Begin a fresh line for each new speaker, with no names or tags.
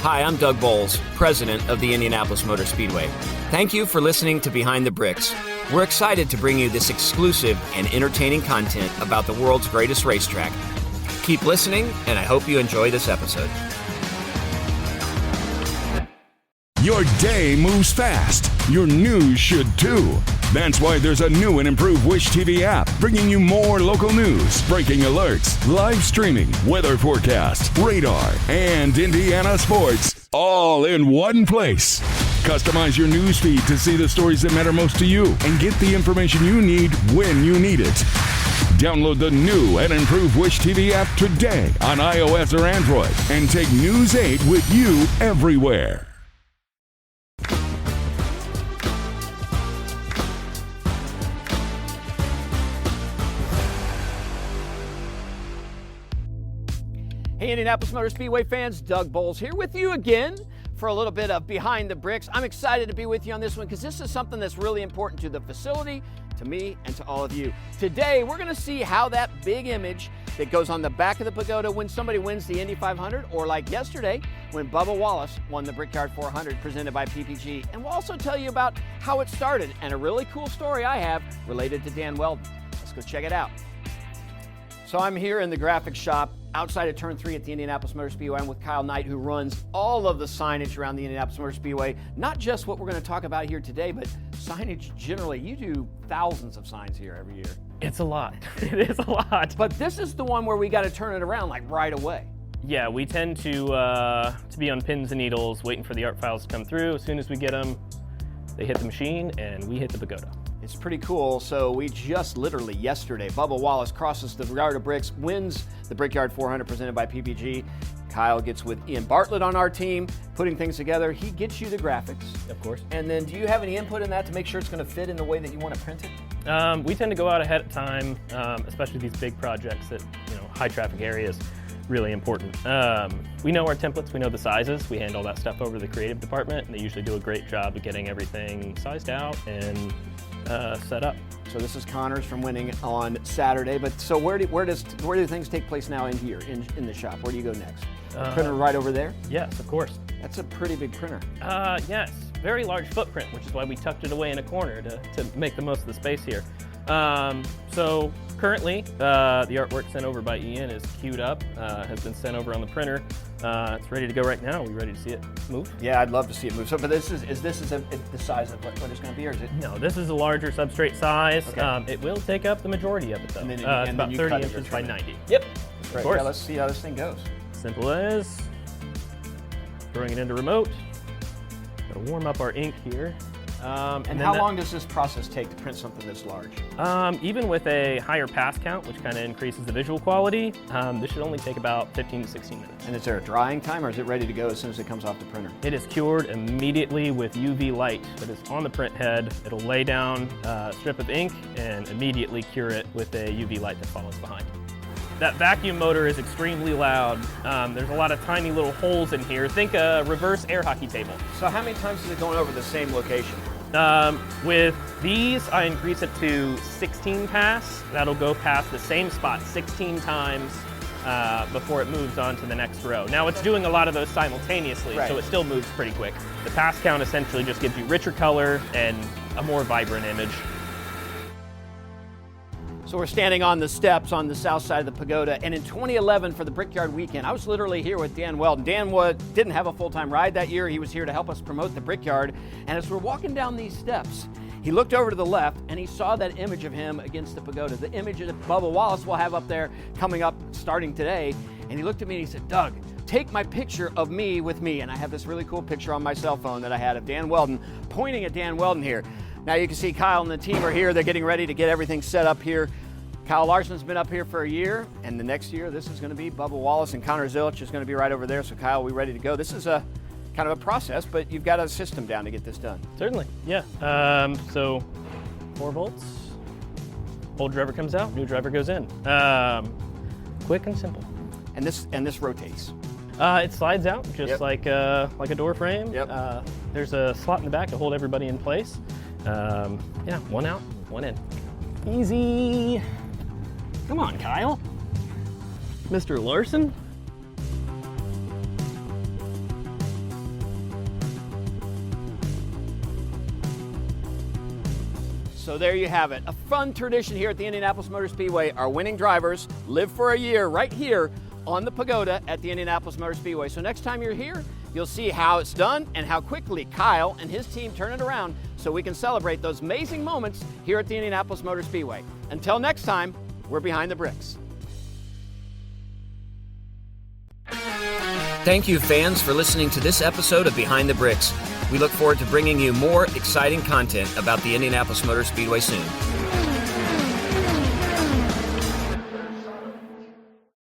Hi, I'm Doug Boles, president of the Indianapolis Motor Speedway. Thank you for listening to Behind the Bricks. We're excited to bring you this exclusive and entertaining content about the world's greatest racetrack. Keep listening, and I hope you enjoy this episode.
Your day moves fast. Your news should too. That's why there's a new and improved Wish TV app bringing you more local news, breaking alerts, live streaming, weather forecasts, radar, and Indiana sports all in one place. Customize your news feed to see the stories that matter most to you and get the information you need when you need it. Download the new and improved Wish TV app today on iOS or Android and take News 8 with you everywhere.
Hey, Indianapolis Motor Speedway fans, Doug Boles here with you again for a little bit of Behind the Bricks. I'm excited to be with you on this one because this is something that's really important to the facility, to me, and to all of you. Today, we're going to see how that big image that goes on the back of the Pagoda when somebody wins the Indy 500, or like yesterday, when Bubba Wallace won the Brickyard 400 presented by PPG. And we'll also tell you about how it started and a really cool story I have related to Dan Wheldon. Let's go check it out. So I'm here in the graphics shop outside of Turn 3 at the Indianapolis Motor Speedway. I'm with Kyle Knight, who runs all of the signage around the Indianapolis Motor Speedway. Not just what we're going to talk about here today, but signage generally. You do thousands of signs here every year.
It's a lot. It is a lot.
But this is the one where we got to turn it around like right away.
Yeah, we tend to be on pins and needles, waiting for the art files to come through. As soon as we get them, they hit the machine, and we hit the Pagoda.
It's pretty cool. So we just literally yesterday, Bubba Wallace crosses the yard of bricks, wins the Brickyard 400 presented by PPG. Kyle gets with Ian Bartlett on our team, putting things together. He gets you the graphics.
Of course.
And then do you have any input in that to make sure it's going to fit in the way that you want to print it?
We tend to go out ahead of time, especially these big projects that, high traffic areas, really important. We know our templates, we know the sizes. We hand all that stuff over to the creative department, and they usually do a great job of getting everything sized out and set up.
So this is Connors from winning on Saturday. But so where do things take place now in here in the shop? Where do you go next? Printer right over there?
Yes, of course.
That's a pretty big printer.
Yes, very large footprint, which is why we tucked it away in a corner to make the most of the space here. So currently, the artwork sent over by Ian is queued up, has been sent over on the printer. It's ready to go right now. Are we ready to see it move?
Yeah, I'd love to see it move. So, but this is the size of what it's going to be, or is it?
No, this is a larger substrate size.
Okay.
It will take up the majority of it, though.
And then,
it's about 30 inches by 90. Yep.
Of course. Yeah, let's see how this thing goes.
Simple as throwing it into remote. Gotta warm up our ink here.
And how long does this process take to print something this large?
Even with a higher pass count, which kind of increases the visual quality, this should only take about 15 to 16 minutes.
And is there a drying time, or is it ready to go as soon as it comes off the printer?
It is cured immediately with UV light that is on the print head. It'll lay down a strip of ink and immediately cure it with a UV light that follows behind. That vacuum motor is extremely loud. There's a lot of tiny little holes in here. Think a reverse air hockey table.
So how many times is it going over the same location?
With these, I increase it to 16 pass. That'll go past the same spot 16 times before it moves on to the next row. Now it's doing a lot of those simultaneously,
right.
So it still moves pretty quick. The pass count essentially just gives you richer color and a more vibrant image.
So we're standing on the steps on the south side of the Pagoda, and in 2011 for the Brickyard weekend, I was literally here with Dan Wheldon. Dan didn't have a full-time ride that year. He was here to help us promote the Brickyard, and as we're walking down these steps, he looked over to the left, and he saw that image of him against the Pagoda, the image that Bubba Wallace will have up there coming up starting today, and he looked at me and he said, "Doug, take my picture of me with me," and I have this really cool picture on my cell phone that I had of Dan Wheldon pointing at Dan Wheldon here. Now you can see Kyle and the team are here. They're getting ready to get everything set up here. Kyle Larson's been up here for a year, and the next year this is going to be Bubba Wallace, and Connor Zilch is going to be right over there. So Kyle, we ready to go? This is a kind of a process, but you've got a system down to get this done.
Certainly, yeah. So 4 volts, old driver comes out, new driver goes in. Quick and simple.
And this rotates.
It slides out just
Yep.
like a door frame.
Yep.
There's a slot in the back to hold everybody in place. Yeah, 1 out, 1 in. Easy. Come on, Kyle. Mr. Larson.
So there you have it. A fun tradition here at the Indianapolis Motor Speedway. Our winning drivers live for a year right here on the Pagoda at the Indianapolis Motor Speedway. So next time you're here, you'll see how it's done and how quickly Kyle and his team turn it around so we can celebrate those amazing moments here at the Indianapolis Motor Speedway. Until next time, we're Behind the Bricks.
Thank you, fans, for listening to this episode of Behind the Bricks. We look forward to bringing you more exciting content about the Indianapolis Motor Speedway soon.